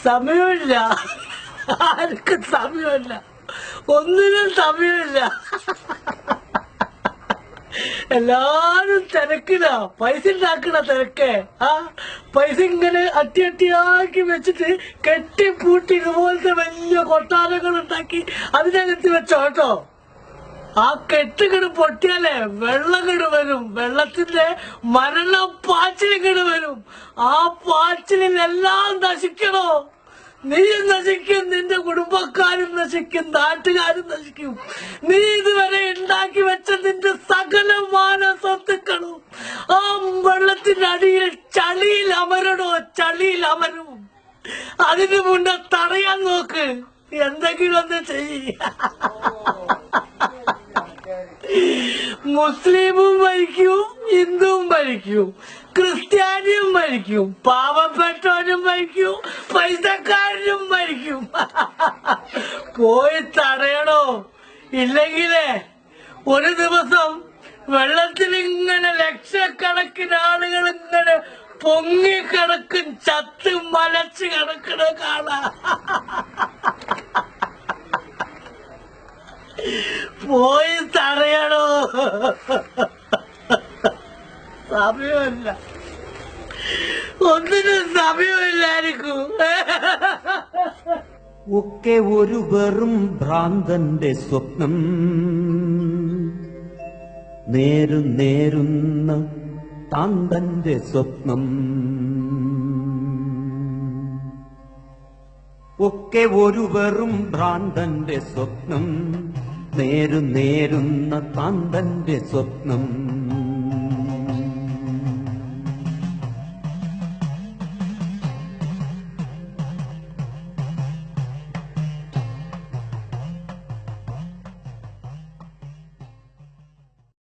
സമയമില്ല, ആർക്കും സമയമില്ല, ഒന്നിനും സമയമില്ല. എല്ലാരും തിരക്കിലാ, പൈസ ഉണ്ടാക്കണ തിരക്ക്. പൈസ ഇങ്ങനെ അട്ടിയാക്കി വെച്ചിട്ട് കെട്ടിപ്പൂട്ടി ഇതുപോലത്തെ വലിയ കൊട്ടാരങ്ങൾ ഉണ്ടാക്കി അതിനകത്ത് വെച്ചോ കേട്ടോ. ആ കെട്ടുകിട് പൊട്ടിയാലേ വെള്ളകിട് വരും, വെള്ളത്തിന്റെ മരണപ്പാച്ചിലിങ്ങട് വരും. ആ പാച്ചിലെല്ലാം നശിക്കണോ? നീയും നശിക്കും, നിന്റെ കുടുംബക്കാരും നശിക്കും, നാട്ടുകാരും നശിക്കും. നീ ഇതുവരെ ഉണ്ടാക്കി വെച്ച നിന്റെ സകലമാന സ്വത്തുക്കളും ആ വെള്ളത്തിന്റെ അടിയിൽ ചളിയിൽ അമരണോ, ചളിയിൽ അമരും. അതിനു മുന്നേ തടയാൻ നോക്ക്, എന്തെങ്കിലും ഒന്ന് ചെയ്യ. മുസ്ലിമും മരിക്കും, ഹിന്ദുവും മരിക്കും, ക്രിസ്ത്യാനിയും മരിക്കും, പാവപ്പെട്ടവനും മരിക്കും, പൈസക്കാരനും മരിക്കും. പോയി തടയണോ? ഇല്ലെങ്കിലേ ഒരു ദിവസം വെള്ളത്തിൽ ഇങ്ങനെ ലക്ഷക്കണക്കിന് ആളുകൾ ഇങ്ങനെ പൊങ്ങിക്കിടക്കും, ചത്ത് മലച്ച് കിടക്കണ കാണാ. പോയി തടയണോ? സമയമില്ല, ഒന്നിനും സമയമില്ലായിരിക്കും. ഒക്കെ ഒരു വെറും ഭ്രാന്തന്റെ സ്വപ്നം, നേരുന്ന താന്തന്റെ സ്വപ്നം. ഒക്കെ ഒരു വെറും ഭ്രാന്തന്റെ സ്വപ്നം, നേരുന്ന താന്തന്റെ സ്വപ്നം.